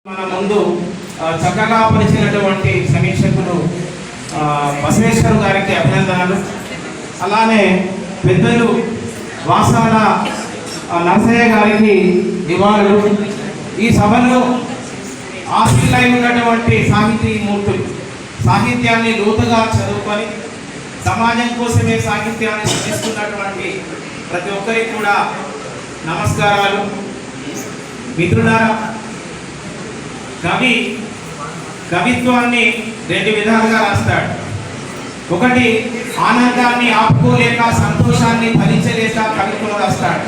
మన ముందు చక్కగా పరిచినటువంటి సమీక్షకులు బసవేశ్వర్ గారికి అభినందనలు. అలానే పెద్దలు వాసాల నరసయ్య గారికి నివాళులు. ఈ సభలో ఆశీలై ఉన్నటువంటి సాహితీమూర్తులు సాహిత్యాన్ని లోతుగా చదువుకొని సమాజం కోసమే సాహిత్యాన్ని సృష్టిస్తున్నటువంటి ప్రతి ఒక్కరికి కూడా నమస్కారాలు. మిత్రులారా, కవిత్వాన్ని రెండు విధాలుగా రాస్తాడు. ఒకటి ఆనందాన్ని ఆపుకోలేక సంతోషాన్ని భరించలేక కవిత్వం రాస్తాడు.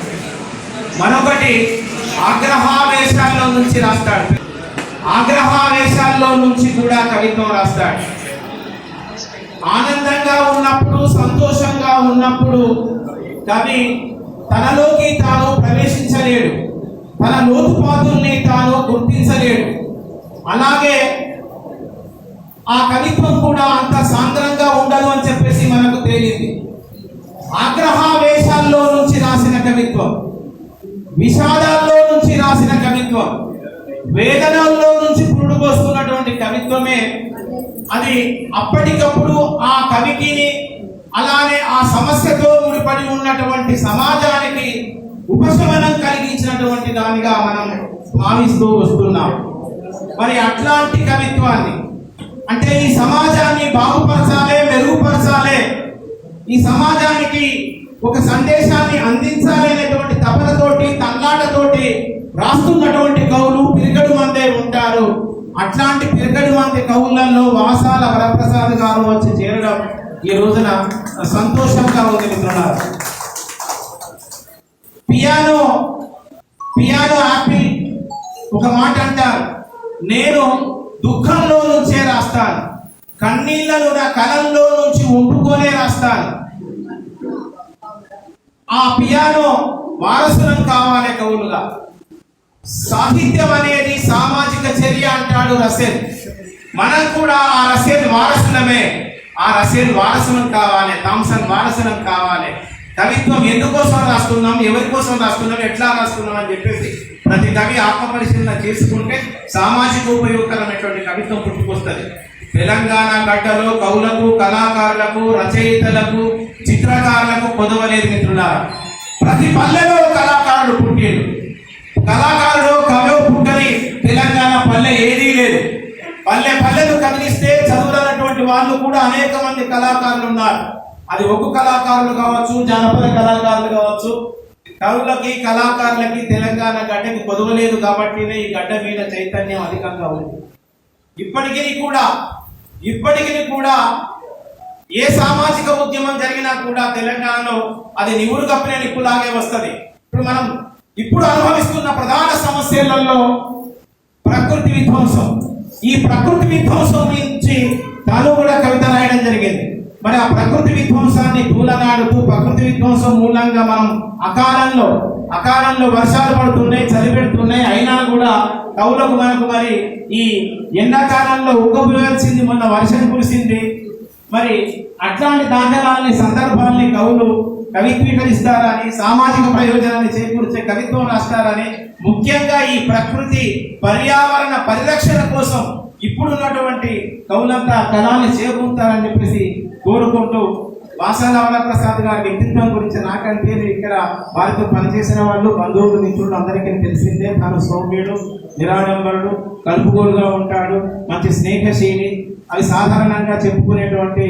మరొకటి ఆగ్రహావేశాల్లో నుంచి రాస్తాడు. ఆగ్రహావేశాల్లో నుంచి కూడా కవిత్వం రాస్తాడు. ఆనందంగా ఉన్నప్పుడు సంతోషంగా ఉన్నప్పుడు కవి తనలోకి తాను ప్రవేశించలేడు, తన లోతుపాతుల్ని తాను గుర్తించలేడు. అలాగే ఆ కవిత్వం కూడా అంత సాంద్రంగా ఉండదు అని చెప్పేసి మనకు తేలింది. ఆగ్రహావేశాల్లో నుంచి రాసిన కవిత్వం, విషాదాల్లో నుంచి రాసిన కవిత్వం, వేదనల్లో నుంచి పురుడు పోస్తున్నటువంటి కవిత్వమే అది అప్పటికప్పుడు ఆ కవికి అలానే ఆ సమస్యతో ముడిపడి ఉన్నటువంటి సమాజానికి ఉపశమనం కలిగించినటువంటి దానిగా మనం భావిస్తూ వస్తున్నాం. మరి అట్లాంటి కవిత్వాన్ని అంటే ఈ సమాజాన్ని బాగుపరచాలే, మెరుగుపరచాలే, ఈ సమాజానికి ఒక సందేశాన్ని అందించాలి అనేటువంటి తపనతోటి తల్లాటతోటి రాస్తున్నటువంటి కవులు పిరిగడు మందే ఉంటారు. అట్లాంటి పిరిగడు మంది కవులలో వాసాల వరప్రసాద్ గారు వచ్చి చేరడం ఈ రోజున సంతోషంగా ఉంది. మిత్రులారా, పియానో యాపిల్ ఒక మాట అంటారు, నేను దుఃఖంలో నుంచే రాస్తాను, కన్నీళ్లను నా కలంలో నుంచి ఉంపుకొనే రాస్తాను. ఆ పియానో వారసులం కావాలి కవులుగా. సాహిత్యం అనేది సామాజిక చర్య అంటాడు రసెల్. మనం కూడా ఆ రసెల్ వారసులమే. ఆ రసెల్ వారసులం కావాలి, థామ్సన్ వారసులం కావాలి. కవిత్వం ఎందుకోసం రాస్తున్నాం, ఎవరి కోసం రాస్తున్నాం, ఎట్లా రాస్తున్నాం అని చెప్పేసి ప్రతి కవి ఆత్మపరిశీలన చేసుకుంటే సామాజిక ఉపయోగకరమైనటువంటి కవిత్వం పుట్టుకొస్తుంది. తెలంగాణ గడ్డలో కవులకు, కళాకారులకు, రచయితలకు, చిత్రకారులకు కొదవలేదు మిత్రులారా. ప్రతి పల్లెలో కళాకారుడు పుట్టిండు. కళాకారుడు కవి పుట్టని తెలంగాణ పల్లె ఏదీ లేదు. పల్లెను కదిలిస్తే చదువులన్నటువంటి వాళ్ళు కూడా అనేక మంది కళాకారులు ఉన్నారు. అది ఒక్క కళాకారులు కావచ్చు, జానపద కళాకారులు కావచ్చు. కవులకి, కళాకారులకి తెలంగాణ గడ్డకి కొదవలేదు కాబట్టినే ఈ గడ్డ మీద చైతన్యం అధికంగా ఉంది. ఇప్పటికీ కూడా ఏ సామాజిక ఉద్యమం జరిగినా కూడా తెలంగాణలో అది నివురు కప్పిన నిప్పులాగే వస్తుంది. ఇప్పుడు అనుభవిస్తున్న ప్రధాన సమస్యలలో ప్రకృతి విధ్వంసం. ఈ ప్రకృతి విధ్వంసం నుంచి తాను కూడా కవిత రాయడం జరిగింది. మరి ఆ ప్రకృతి విధ్వంసాన్ని తూలనాడుతూ ప్రకృతి విధ్వంసం మూలంగా మనం అకాలంలో వర్షాలు పడుతున్నాయి, చలి పెడుతున్నాయి. అయినా కూడా కవులకు మనకు మరి ఈ ఎండాకాలంలో ఉగ్గబోయాల్సింది, మొన్న వర్షం కురిసింది. మరి అట్లాంటి దాఖలాల్ని, సందర్భాల్ని కవులు కవిత్వీకరిస్తారని, సామాజిక ప్రయోజనాన్ని చేకూర్చే కవిత్వం రాస్తారని, ముఖ్యంగా ఈ ప్రకృతి పర్యావరణ పరిరక్షణ కోసం ఇప్పుడున్నటువంటి కవులంతా కళాన్ని చేకూరుతారని చెప్పేసి కోరుకుంటూ, వాసాల వరప్రసాద్ గారి వ్యక్తిత్వం గురించి నాకంటే ఇక్కడ వారితో పనిచేసిన వాళ్ళు, బంధువులు, మిత్రులు అందరికీ తెలిసిందే. తను సౌమ్యుడు, నిరాడంబరుడు, కలుపుగోలుగా ఉంటాడు, మంచి స్నేహశీలి. అవి సాధారణంగా చెప్పుకునేటువంటి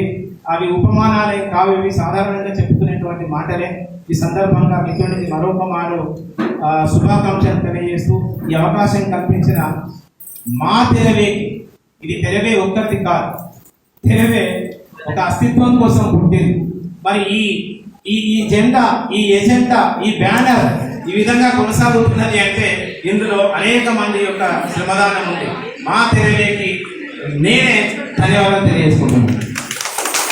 అవి ఉపమానాలే కావు, ఇవి సాధారణంగా చెప్పుకునేటువంటి మాటలే. ఈ సందర్భంగా మిత్రుడికి మరొక మారు శుభాకాంక్షలు తెలియజేస్తూ ఈ అవకాశం కల్పించిన మా తెరవేకి, ఇది తెరవే ఒక్కరిది కాదు, తెరవే ఒక అస్తిత్వం కోసం పుట్టింది. మరి ఈ జెండా, ఈ ఎజెండా, ఈ బ్యానర్ ఈ విధంగా కొనసాగుతున్నది అంటే ఇందులో అనేక మంది యొక్క శ్రమదానం ఉంది. మా తెరవేకి నేనే ధన్యవాదాలు తెలియజేసుకుంటున్నాను.